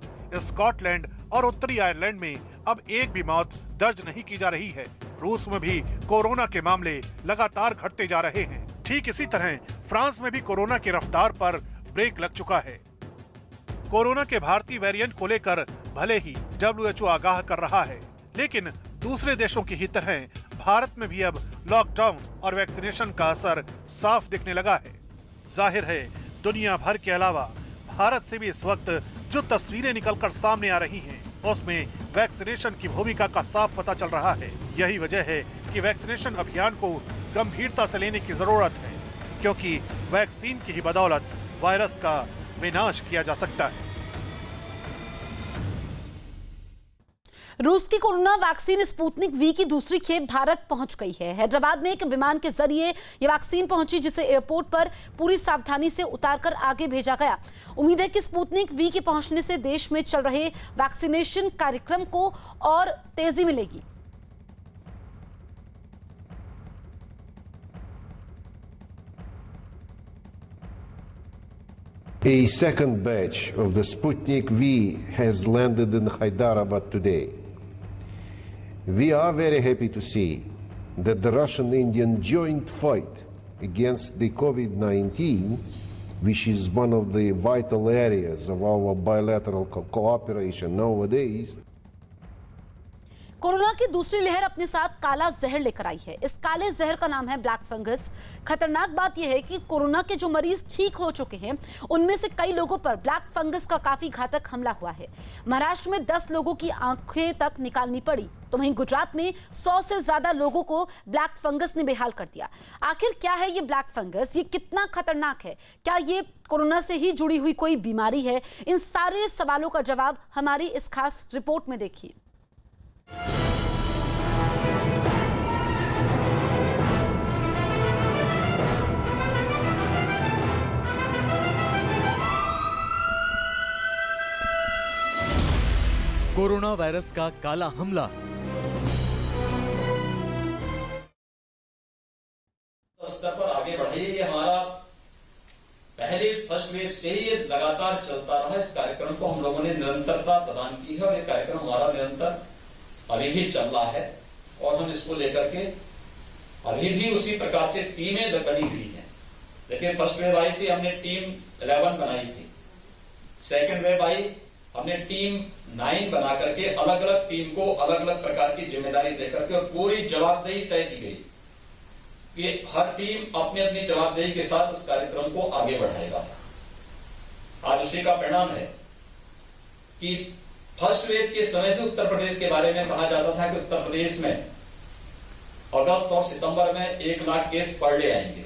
स्कॉटलैंड और उत्तरी आयरलैंड में अब एक भी मौत दर्ज नहीं की जा रही है। रूस में भी कोरोना के मामले लगातार घटते जा रहे हैं। ठीक इसी तरह फ्रांस में भी कोरोना की रफ्तार पर ब्रेक लग चुका है। कोरोना के भारतीय वेरिएंट को लेकर भले ही WHO आगाह कर रहा है, लेकिन दूसरे देशों की ही तरह भारत में भी अब लॉकडाउन और वैक्सीनेशन का असर साफ दिखने लगा है। जाहिर है दुनिया भर के अलावा भारत से भी इस वक्त जो तस्वीरें निकलकर सामने आ रही हैं, उसमें वैक्सीनेशन की भूमिका का साफ पता चल रहा है। यही वजह है कि वैक्सीनेशन अभियान को गंभीरता से लेने की जरूरत है, क्योंकि वैक्सीन की ही बदौलत वायरस का विनाश किया जा सकता है। रूस की कोरोना वैक्सीन स्पुतनिक वी की दूसरी खेप भारत पहुंच गई है। हैदराबाद में एक विमान के जरिए ये वैक्सीन पहुंची, जिसे एयरपोर्ट पर पूरी सावधानी से उतारकर आगे भेजा गया। उम्मीद है कि स्पुतनिक वी के पहुंचने से देश में चल रहे वैक्सीनेशन कार्यक्रम को और तेजी मिलेगी। A second batch of the Sputnik V has landed in Hyderabad today. We are very happy to see that the Russian-Indian joint fight against the COVID-19, which is one of the vital areas of our bilateral cooperation nowadays, corona की दूसरी लहर अपने साथ काला जहर लेकर आई है। इस काले जहर का नाम है ब्लैक फंगस। खतरनाक बात यह है कि कोरोना के जो मरीज ठीक हो चुके हैं, उनमें से कई लोगों पर ब्लैक फंगस का काफी घातक हमला हुआ है। महाराष्ट्र में 10 लोगों की आंखें तक निकालनी पड़ी, तो वहीं गुजरात में 100 से ज्यादा लोगों को ब्लैक फंगस ने बेहाल कर दिया। आखिर क्या है ये ब्लैक फंगस? ये कितना खतरनाक है? क्या ये कोरोना से ही जुड़ी हुई कोई बीमारी है? इन सारे सवालों का जवाब हमारी इस खास रिपोर्ट में देखिए। कोरोना वायरस का काला हमला। स्तर पर आगे बढ़ाइए। ये हमारा पहले फर्स्ट वेव से ही लगातार चलता रहा। इस कार्यक्रम को हम लोगों ने निरंतरता प्रदान की है और ये कार्यक्रम हमारा निरंतर अभी भी चल रहा है और हम इसको लेकर के अभी भी उसी प्रकार से टीमें बनी हुई हैं। देखिए, फर्स्ट वेव आई थी, हमने टीम 11 बनाई थी। सेकेंड वेव आई, हमने टीम 9 बना करके अलग अलग टीम को अलग अलग प्रकार की जिम्मेदारी देकर के और पूरी जवाबदेही तय की गई कि हर टीम अपनी अपनी जवाबदेही के साथ उस कार्यक्रम को आगे बढ़ाएगा। आज उसी का परिणाम है कि फर्स्ट वेव के समय भी उत्तर प्रदेश के बारे में कहा जाता था कि उत्तर प्रदेश में अगस्त और सितंबर में 1 लाख केस पर डे आएंगे,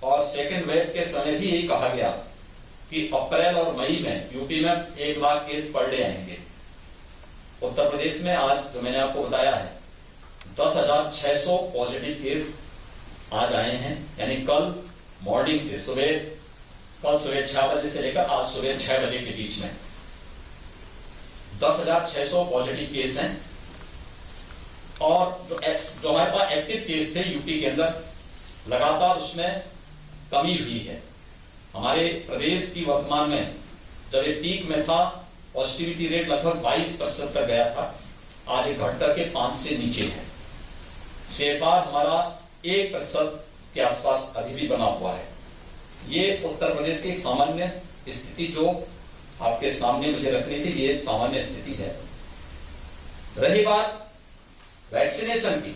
और सेकेंड वेव के समय भी यही कहा गया कि अप्रैल और मई में यूपी में 1 लाख केस पर डे आएंगे। उत्तर प्रदेश में आज जो मैंने आपको बताया है 10,600 पॉजिटिव केस आज आए हैं, यानी कल मॉर्निंग से कल सुबह 6 बजे से लेकर आज सुबह 6 बजे के बीच में 10,600 पॉजिटिव केस हैं। और जो हमारे पास एक्टिव केस थे यूपी के अंदर, लगातार उसमें कमी हुई है। हमारे प्रदेश की वर्तमान में जब ये पीक में था, पॉजिटिविटी रेट लगभग 22% तक गया था, आज घट करके 5 से नीचे है। CFR हमारा 1% के आसपास अभी भी बना हुआ है। ये उत्तर प्रदेश की सामान्य स्थिति जो आपके सामने मुझे रखनी थी, ये सामान्य स्थिति है। रही बात वैक्सीनेशन की,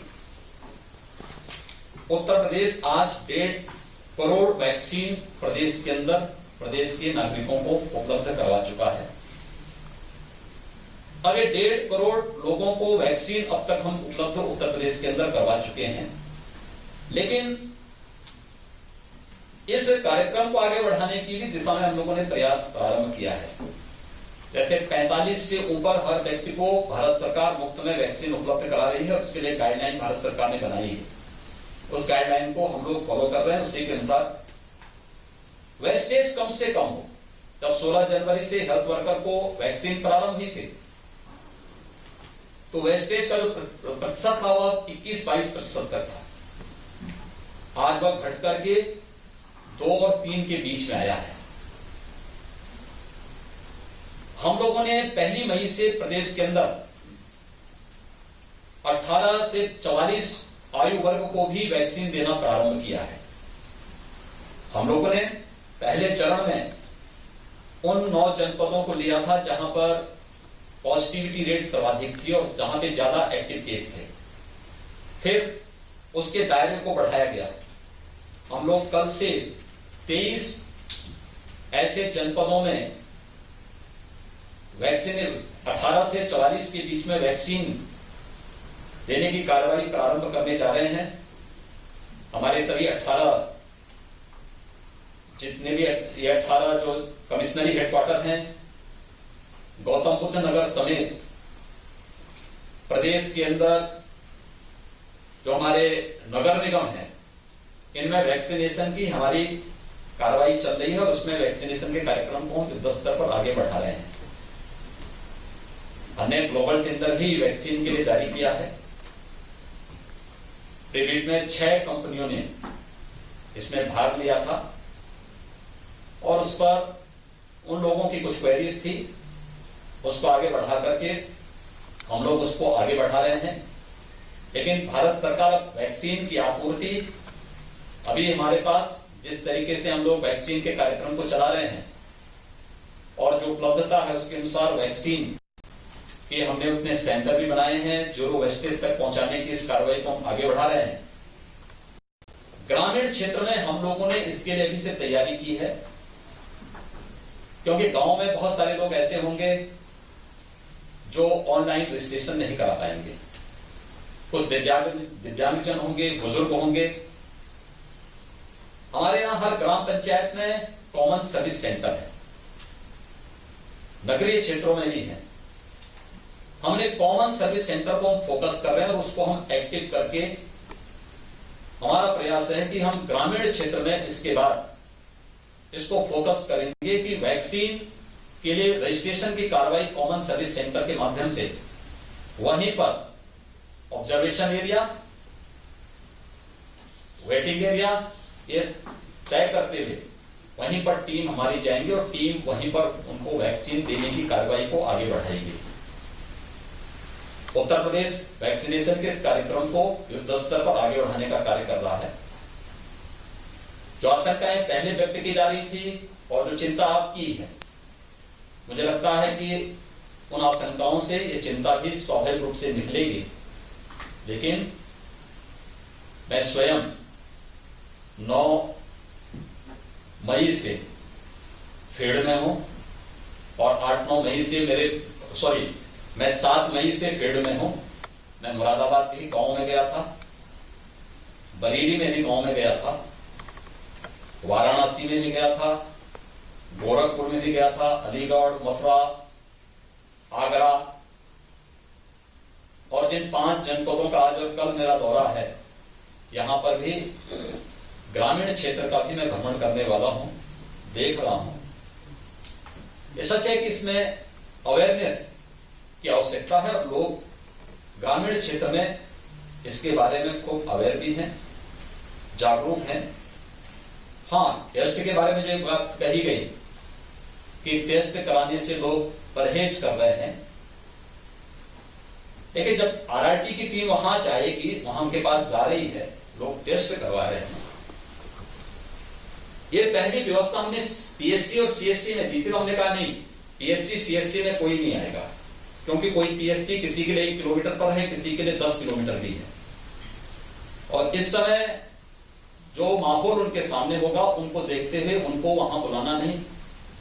उत्तर प्रदेश आज 1.5 करोड़ वैक्सीन प्रदेश के अंदर प्रदेश के नागरिकों को उपलब्ध करवा चुका है। अब ये 1.5 करोड़ लोगों को वैक्सीन अब तक हम उपलब्ध उत्तर प्रदेश के अंदर करवा चुके हैं, लेकिन इस कार्यक्रम को आगे बढ़ाने की भी दिशा में हम लोगों ने प्रयास प्रारंभ किया है। जैसे 45 से ऊपर हर व्यक्ति को भारत सरकार मुफ्त में वैक्सीन उपलब्ध करा रही है और उसके लिए गाइडलाइन भारत सरकार ने बनाई है। उस गाइडलाइन को हम लोग फॉलो कर रहे हैं। उसी के अनुसार वेस्टेज कम से कम हो। जब 16 जनवरी से हेल्थ वर्कर को वैक्सीन प्रारंभ हुई थी, तो वेस्टेज का जो प्रतिशत था वह 21-22% तक था। आज वह घट करके 2 और 3 के बीच में आया है। हम लोगों ने 1 मई से प्रदेश के अंदर 18 से 44 आयु वर्ग को भी वैक्सीन देना प्रारंभ किया है। हम लोगों ने पहले चरण में उन 9 जनपदों को लिया था जहां पर पॉजिटिविटी रेट सर्वाधिक थी और जहां पे ज्यादा एक्टिव केस थे। फिर उसके दायरे को बढ़ाया गया। हम लोग कल से 23 ऐसे जनपदों में वैक्सीन 18 से 44 के बीच में वैक्सीन देने की कार्रवाई प्रारंभ करने जा रहे हैं। हमारे सभी 18 जितने भी ये 18 जो कमिश्नरी हेडक्वार्टर हैं, गौतम बुद्ध नगर समेत प्रदेश के अंदर जो हमारे नगर निगम हैं, इनमें वैक्सीनेशन की हमारी कार्रवाई चल रही है और उसमें वैक्सीनेशन के कार्यक्रम को युद्ध स्तर पर आगे बढ़ा रहे हैं। हमने ग्लोबल टेंडर भी वैक्सीन के लिए जारी किया है। प्रीबिड में 6 कंपनियों ने इसमें भाग लिया था और उस पर उन लोगों की कुछ क्वेरीज थी, उसको आगे बढ़ा करके हम लोग उसको आगे बढ़ा रहे हैं। लेकिन भारत सरकार वैक्सीन की आपूर्ति अभी हमारे पास जिस तरीके से हम लोग वैक्सीन के कार्यक्रम को चला रहे हैं और जो उपलब्धता है उसके अनुसार वैक्सीन के हमने उतने सेंटर भी बनाए हैं, जो वेस्टेज तक पहुंचाने की इस कार्रवाई को हम आगे बढ़ा रहे हैं। ग्रामीण क्षेत्र में हम लोगों ने इसके लिए भी से तैयारी की है, क्योंकि गांव में बहुत सारे लोग ऐसे होंगे जो ऑनलाइन रजिस्ट्रेशन नहीं करा पाएंगे। कुछ दिव्यांगजन होंगे, बुजुर्ग होंगे। हमारे यहां हर ग्राम पंचायत में कॉमन सर्विस सेंटर है, नगरीय क्षेत्रों में भी है। हमने कॉमन सर्विस सेंटर को हम फोकस कर रहे हैं और उसको हम एक्टिव करके हमारा प्रयास है कि हम ग्रामीण क्षेत्र में इसके बाद इसको फोकस करेंगे कि वैक्सीन के लिए रजिस्ट्रेशन की कार्रवाई कॉमन सर्विस सेंटर के माध्यम से वहीं पर ऑब्जर्वेशन एरिया, वेटिंग एरिया ये तय करते हुए वहीं पर टीम हमारी जाएंगी और टीम वहीं पर उनको वैक्सीन देने की कार्रवाई को आगे बढ़ाएगी। उत्तर प्रदेश वैक्सीनेशन के इस कार्यक्रम को युद्ध स्तर पर आगे बढ़ाने का कार्य कर रहा है। जो आशंकाएं पहले व्यक्त की जा रही थी और जो चिंता आपकी है, मुझे लगता है कि उन आशंकाओं से ये चिंता भी स्वाभाविक रूप से निकलेगी। लेकिन मैं स्वयं 9 मई से फील्ड में हूं और 8-9 मई से मैं 7 मई से फील्ड में हूं। मैं मुरादाबाद के गांव में गया था, बरेली में भी गांव में गया था, वाराणसी में भी गया था, गोरखपुर में भी गया था, अलीगढ़, मथुरा, आगरा और जिन 5 जनपदों का आज और कल मेरा दौरा है, यहां पर भी ग्रामीण क्षेत्र का भी मैं भ्रमण करने वाला हूं, देख रहा हूं। ये सच है कि इसमें अवेयरनेस की आवश्यकता है और लोग ग्रामीण क्षेत्र में इसके बारे में खूब अवेयर भी हैं, जागरूक हैं। हाँ, टेस्ट के बारे में जो बात कही गई कि टेस्ट कराने से लोग परहेज कर रहे हैं, लेकिन जब आरआरटी की टीम वहां जाएगी, वहां उनके पास जा रही है, लोग टेस्ट करवा रहे हैं। ये पहली व्यवस्था हमने पीएससी और सीएससी में दी थी, तो हमने कहा नहीं, पीएससी सीएससी में कोई नहीं आएगा, क्योंकि कोई पीएससी किसी के लिए 1 किलोमीटर पर है, किसी के लिए 10 किलोमीटर भी है। और इस समय जो माहौल उनके सामने होगा, उनको देखते हुए उनको वहां बुलाना नहीं,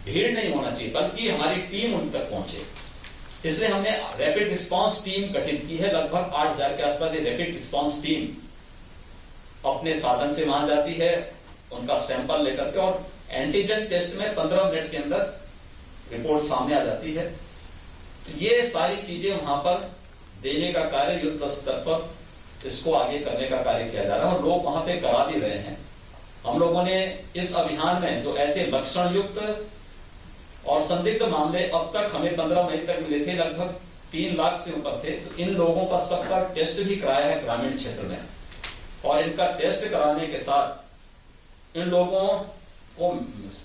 भीड़ नहीं होना चाहिए, बल्कि हमारी टीम उन तक पहुंचे। इसलिए हमने रैपिड रिस्पांस टीम गठित की है। लगभग 8000 के आसपास ये रैपिड रिस्पांस टीम अपने साधन से वहां जाती है, उनका सैंपल लेकर के, और एंटीजन टेस्ट में 15 मिनट के अंदर रिपोर्ट सामने आ जाती है। तो ये सारी चीजें वहां पर देने का कार्य युद्ध स्तर पर इसको आगे करने का कार्य किया जा रहा है और लोग वहां पे करा भी रहे हैं। हम लोगों ने इस अभियान में जो ऐसे लक्षण युक्त और संदिग्ध मामले अब तक हमें 15 मई तक मिले थे, लगभग 3 लाख से ऊपर थे, तो इन लोगों का सबका टेस्ट भी कराया है ग्रामीण क्षेत्र में। और इनका टेस्ट कराने के साथ इन लोगों को,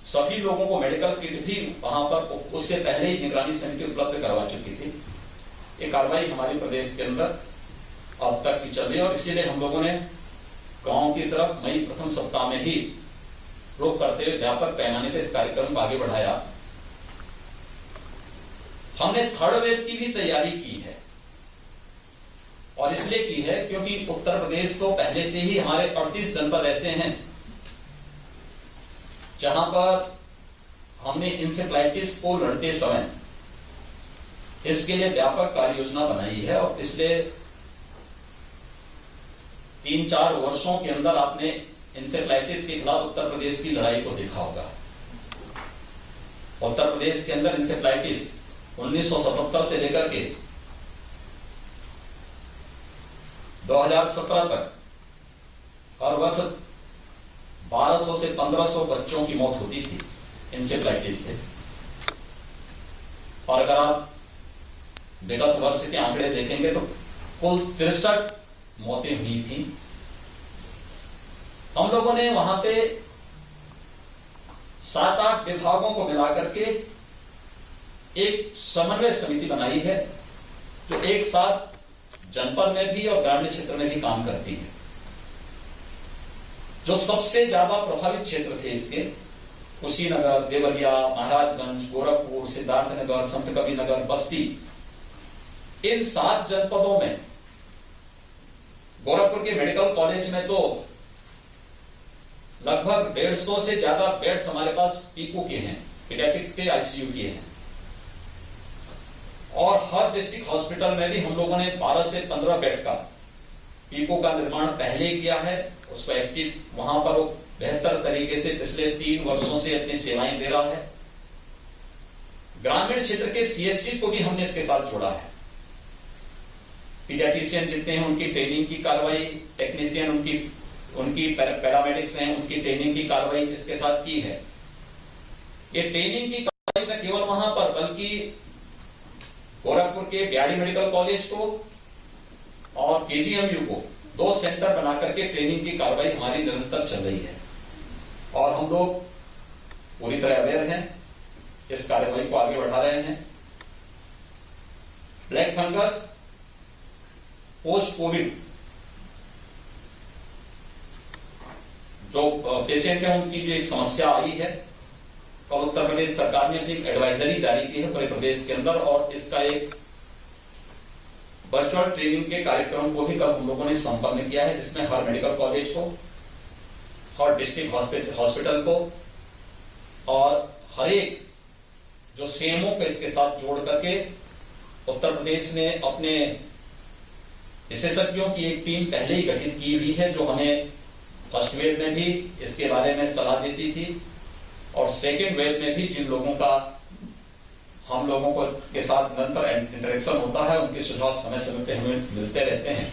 सभी लोगों को मेडिकल किट भी वहां पर उससे पहले ही निगरानी समिति उपलब्ध करवा चुकी थी। ये कार्रवाई हमारे प्रदेश के अंदर अब तक की चल रही है और इसीलिए हम लोगों ने गांव की तरफ मई प्रथम सप्ताह में ही रुख करते हुए व्यापक पैमाने पर इस कार्यक्रम को आगे बढ़ाया। हमने थर्ड वेव की भी तैयारी की है और इसलिए की है क्योंकि उत्तर प्रदेश तो पहले से ही हमारे 38 जनपद ऐसे हैं जहां पर हमने इंसेफ्लाइटिस को लड़ते समय इसके लिए व्यापक कार्य योजना बनाई है और पिछले 3-4 वर्षों के अंदर आपने इंसेफ्लाइटिस के खिलाफ उत्तर प्रदेश की लड़ाई को देखा होगा। उत्तर प्रदेश के अंदर इंसेफ्लाइटिस 1977 से लेकर के 2017 तक हर वर्ष 1200 से 1500 बच्चों की मौत होती थी इंसेफ्लाइटिस से। और अगर आप विगत वर्ष के आंकड़े देखेंगे तो कुल 63 मौतें हुई थी। हम लोगों ने वहां पे 7-8 विभागों को मिलाकर के एक समन्वय समिति बनाई है जो एक साथ जनपद में भी और ग्रामीण क्षेत्र में भी काम करती है। जो सबसे ज्यादा प्रभावित क्षेत्र थे इसके कुशीनगर, देवरिया, महाराजगंज, गोरखपुर, सिद्धार्थनगर, संतकबीरनगर, बस्ती, इन 7 जनपदों में गोरखपुर के मेडिकल कॉलेज में तो लगभग 150 से ज्यादा बेड्स हमारे पास पीकू के हैं, पीडियाट्रिक्स के, आईसीयू के हैं। और हर डिस्ट्रिक्ट हॉस्पिटल में भी हम लोगों ने 12 से 15 बेड का पीको का निर्माण पहले किया है। उसको एक्टिव वहां पर वो बेहतर तरीके से पिछले 3 वर्षों से अपनी सेवाएं दे रहा है। ग्रामीण क्षेत्र के सीएससी को भी हमने इसके साथ जोड़ा है। पीडियाट्रिशियन जितने हैं उनकी ट्रेनिंग की कार्रवाई, टेक्नीशियन उनकी पैरामेडिक्स हैं उनकी ट्रेनिंग की कार्रवाई इसके साथ की है। ये ट्रेनिंग की कार्रवाई न केवल वहां पर बल्कि गोरखपुर के बीआरडी मेडिकल कॉलेज को और केजीएमयू को 2 सेंटर बनाकर के ट्रेनिंग की कार्रवाई हमारी निरंतर चल रही है और हम लोग पूरी तरह अवेयर हैं, इस कार्रवाई को आगे बढ़ा रहे हैं। ब्लैक फंगस पोस्ट कोविड जो पेशेंट है उनकी जो एक समस्या आई है और उत्तर प्रदेश सरकार ने अपनी एडवाइजरी जारी की है पूरे प्रदेश के अंदर और इसका एक वर्चुअल ट्रेनिंग के कार्यक्रम को भी कल हम लोगों ने संपन्न किया है, जिसमें हर मेडिकल कॉलेज को, हर डिस्ट्रिक्ट हॉस्पिटल को और हर एक जो सीएमओ को इसके साथ जोड़ करके उत्तर प्रदेश ने अपने विशेषज्ञों की एक टीम पहले ही गठित की हुई है जो हमें फर्स्ट वेव में भी इसके बारे में सलाह देती थी और सेकेंड वेव में भी जिन लोगों का हम लोगों को के साथ निरंतर इंटरेक्शन होता है उनके सुझाव समय समय पे हमें मिलते रहते हैं,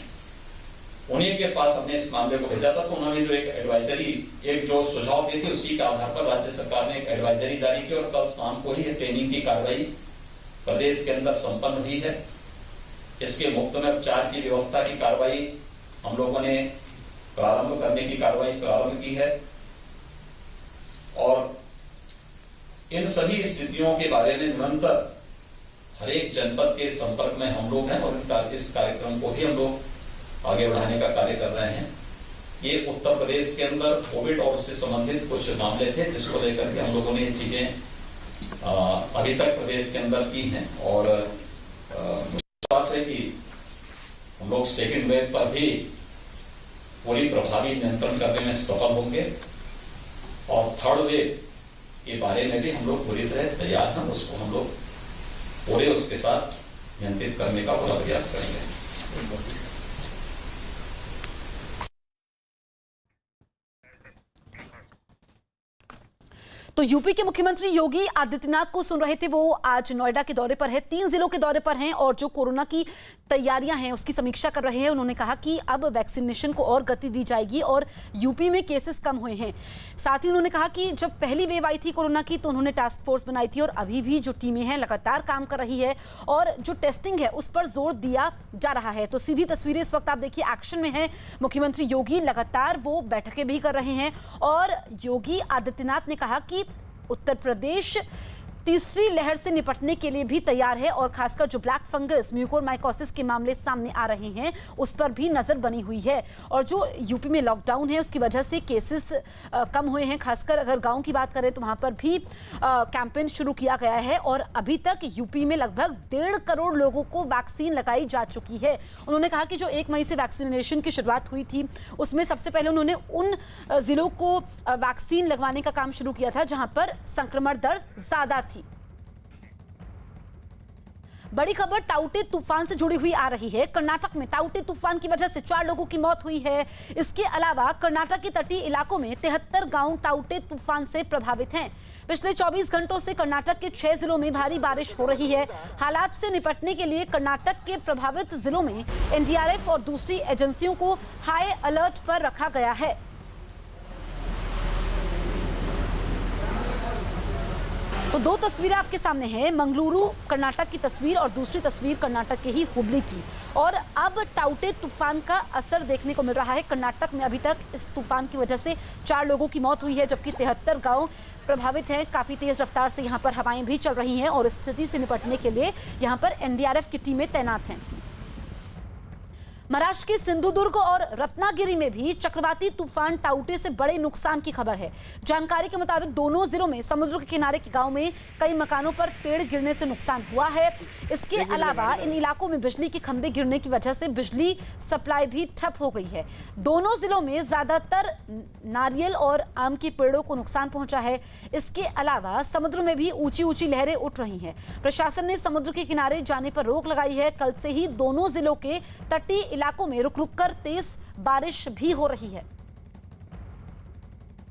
उन्हीं के पास हमने इस मामले को भेजा था। तो उन्होंने जो एक एडवाइजरी एक जो सुझाव दिए थे उसी के आधार पर राज्य सरकार ने एक एडवाइजरी जारी की और कल शाम को ही ट्रेनिंग की कार्रवाई प्रदेश के अंदर संपन्न हुई है। इसके मुफ्त में उपचार की व्यवस्था की कार्रवाई हम लोगों ने प्रारंभ करने की कार्रवाई प्रारंभ की है और इन सभी स्थितियों के बारे में निरंतर हर एक जनपद के संपर्क में हम लोग हैं और इस कार्यक्रम को भी हम लोग आगे बढ़ाने का कार्य कर रहे हैं। ये उत्तर प्रदेश के अंदर कोविड और उससे संबंधित कुछ मामले थे जिसको लेकर के हम लोगों ने ये चीजें अभी तक प्रदेश के अंदर की हैं और विश्वास है कि हम लोग सेकेंड वेव पर भी पूरी प्रभावी नियंत्रण करने में सफल होंगे और थर्ड वेव के बारे में भी हम लोग पूरी तरह तैयार हैं। उसको हम लोग पूरे उसके साथ नियंत्रित करने का पूरा प्रयास करेंगे। तो यूपी के मुख्यमंत्री योगी आदित्यनाथ को सुन रहे थे, वो आज नोएडा के दौरे पर है, 3 जिलों के दौरे पर हैं और जो कोरोना की तैयारियां हैं उसकी समीक्षा कर रहे हैं। उन्होंने कहा कि अब वैक्सीनेशन को और गति दी जाएगी और यूपी में केसेस कम हुए हैं। साथ ही उन्होंने कहा कि जब पहली वेव आई थी कोरोना की तो उन्होंने टास्क फोर्स बनाई थी और अभी भी जो टीमें हैं लगातार काम कर रही है और जो टेस्टिंग है उस पर जोर दिया जा रहा है। तो सीधी तस्वीरें इस वक्त आप देखिए एक्शन में है। मुख्यमंत्री योगी लगातार वो बैठकें भी कर रहे हैं और योगी आदित्यनाथ ने कहा कि उत्तर प्रदेश तीसरी लहर से निपटने के लिए भी तैयार है और खासकर जो ब्लैक फंगस म्यूकोरमाइकोसिस के मामले सामने आ रहे हैं उस पर भी नजर बनी हुई है। और जो यूपी में लॉकडाउन है उसकी वजह से केसेस कम हुए हैं। खासकर अगर गांव की बात करें तो वहां पर भी कैंपेन शुरू किया गया है और अभी तक यूपी में लगभग 1.5 करोड़ लोगों को वैक्सीन लगाई जा चुकी है। उन्होंने कहा कि जो 1 मई से वैक्सीनेशन की शुरुआत हुई थी उसमें सबसे पहले उन्होंने उन जिलों को वैक्सीन लगवाने का काम शुरू किया था जहां पर संक्रमण दर ज्यादा थी। बड़ी खबर टाउटे तूफान से जुड़ी हुई आ रही है। कर्नाटक में टाउटे तूफान की वजह से 4 लोगों की मौत हुई है। इसके अलावा कर्नाटक के तटीय इलाकों में 73 गांव टाउटे तूफान से प्रभावित हैं। पिछले 24 घंटों से कर्नाटक के 6 जिलों में भारी बारिश हो रही है। हालात से निपटने के लिए कर्नाटक के प्रभावित जिलों में एनडीआरएफ और दूसरी एजेंसियों को हाई अलर्ट पर रखा गया है। तो 2 तस्वीरें आपके सामने हैं, मंगलुरु कर्नाटक की तस्वीर और दूसरी तस्वीर कर्नाटक के ही हुबली की। और अब टाउटे तूफान का असर देखने को मिल रहा है। कर्नाटक में अभी तक इस तूफान की वजह से 4 लोगों की मौत हुई है जबकि 73 गांव प्रभावित हैं। काफी तेज रफ्तार से यहां पर हवाएं भी चल रही हैं और स्थिति से निपटने के लिए यहां पर एनडीआरएफ की टीमें तैनात हैं। महाराष्ट्र के सिंधुदुर्ग और रत्नागिरी में भी चक्रवाती तूफान टाउटे से बड़े नुकसान की खबर है। जानकारी के मुताबिक दोनों जिलों में समुद्र के किनारे के गांव में कई मकानों पर पेड़ गिरने से नुकसान हुआ है। इसके अलावा इन इलाकों में बिजली के खंभे गिरने की वजह से बिजली सप्लाई भी ठप हो गई है। दोनों जिलों में ज्यादातर नारियल और आम के पेड़ों को नुकसान पहुंचा है। इसके अलावा समुद्र में भी ऊंची ऊंची लहरें उठ रही हैं। प्रशासन ने समुद्र के किनारे जाने पर रोक लगाई है। कल से ही दोनों जिलों के तटीय इलाकों में रुक रुक कर तेज बारिश भी हो रही है।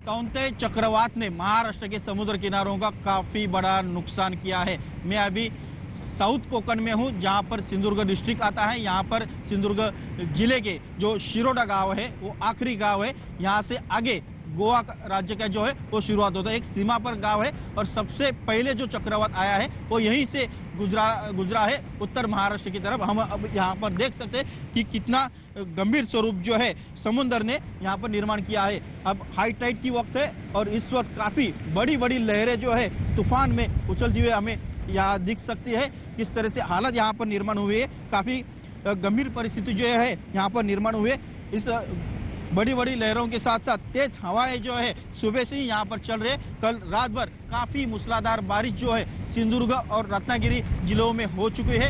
टाउटे चक्रवात ने महाराष्ट्र के समुद्र किनारों का काफी बड़ा नुकसान किया है। मैं अभी साउथ कोकण में हूं जहां पर सिंधुदुर्ग डिस्ट्रिक्ट आता है। यहां पर सिंधुदुर्ग जिले के जो शिरोडा गांव है वो आखिरी गांव है। यहां से आगे गोवा राज्य का जो है वो शुरुआत होता है। एक सीमा पर गांव है और सबसे पहले जो चक्रवात आया है वो यहीं से गुजरा है उत्तर महाराष्ट्र की तरफ। हम अब यहाँ पर देख सकते हैं कि कितना गंभीर स्वरूप जो है समुद्र ने यहाँ पर निर्माण किया है। अब हाई टाइड की वक्त है और इस वक्त काफी बड़ी बड़ी लहरें जो है तूफान में उछलती हुए हमें यहाँ दिख सकती है। किस तरह से हालत यहाँ पर निर्माण हुई है, काफी गंभीर परिस्थिति जो है यहाँ पर निर्माण हुए। इस बड़ी बड़ी लहरों के साथ साथ तेज हवाएं जो है सुबह से ही यहाँ पर चल रहे। कल रात भर काफी मूसलाधार बारिश जो है सिंधुदुर्ग और रत्नागिरी जिलों में हो चुकी है।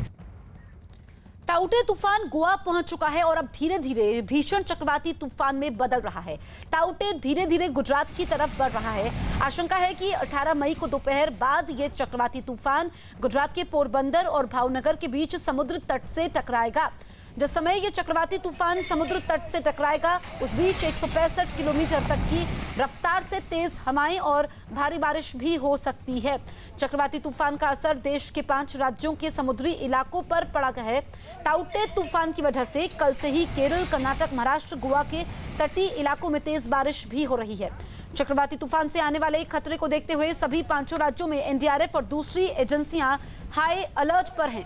टाउटे तूफान गोवा पहुंच चुका है और अब धीरे धीरे भीषण चक्रवाती तूफान में बदल रहा है। टाउटे धीरे धीरे गुजरात की तरफ बढ़ रहा है। आशंका है कि 18 मई को दोपहर बाद ये चक्रवाती तूफान गुजरात के पोरबंदर और भावनगर के बीच समुद्र तट से टकराएगा। जिस समय ये चक्रवाती तूफान समुद्र तट से टकराएगा उस बीच 165 किलोमीटर तक की रफ्तार से तेज हवाएं और भारी बारिश भी हो सकती है। चक्रवाती तूफान का असर देश के 5 राज्यों के समुद्री इलाकों पर पड़ा है। टाउटे तूफान की वजह से कल से ही केरल, कर्नाटक, महाराष्ट्र, गोवा के तटीय इलाकों में तेज बारिश भी हो रही है। चक्रवाती तूफान से आने वाले खतरे को देखते हुए सभी 5 राज्यों में एनडीआरएफ और दूसरी एजेंसियां हाई अलर्ट पर हैं।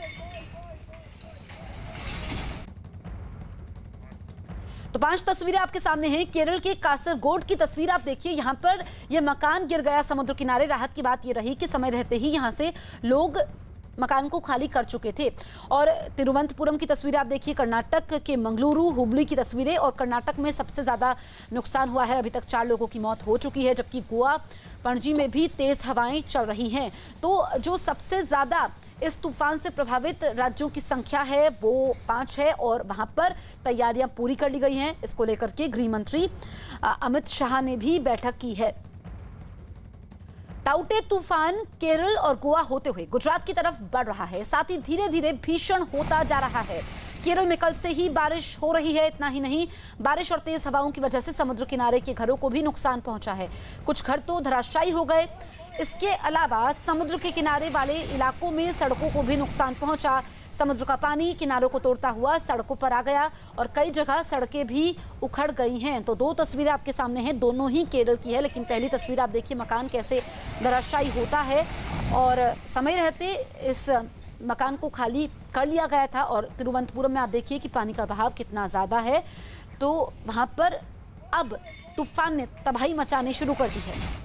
तो 5 तस्वीरें आपके सामने हैं। केरल के कासरगोड की तस्वीर आप देखिए। यहाँ पर यह मकान गिर गया समुद्र किनारे। राहत की बात यह रही कि समय रहते ही यहाँ से लोग मकान को खाली कर चुके थे। और तिरुवनंतपुरम की तस्वीरें आप देखिए, कर्नाटक के मंगलुरु, हुबली की तस्वीरें। और कर्नाटक में सबसे ज्यादा नुकसान हुआ है, अभी तक 4 लोगों की मौत हो चुकी है, जबकि गोवा, पणजी में भी तेज हवाएं चल रही हैं। तो जो सबसे ज्यादा इस तूफान से प्रभावित राज्यों की संख्या है वो 5 है और वहां पर तैयारियां पूरी कर ली गई हैं। इसको लेकर के गृह मंत्री अमित शाह ने भी बैठक की है। टाउटे तूफान केरल और गोवा होते हुए गुजरात की तरफ बढ़ रहा है, साथ ही धीरे धीरे भीषण होता जा रहा है। केरल में कल से ही बारिश हो रही है। इतना ही नहीं, बारिश और तेज हवाओं की वजह से समुद्र किनारे के घरों को भी नुकसान पहुंचा है। कुछ घर तो धराशायी हो गए। इसके अलावा समुद्र के किनारे वाले इलाकों में सड़कों को भी नुकसान पहुंचा। समुद्र का पानी किनारों को तोड़ता हुआ सड़कों पर आ गया और कई जगह सड़कें भी उखड़ गई हैं। तो 2 तस्वीरें आपके सामने हैं, दोनों ही केरल की है। लेकिन पहली तस्वीर आप देखिए, मकान कैसे धराशायी होता है और समय रहते इस मकान को खाली कर लिया गया था। और तिरुवनंतपुरम में आप देखिए कि पानी का बहाव कितना ज़्यादा है। तो वहाँ पर अब तूफान ने तबाही मचानी शुरू कर दी है।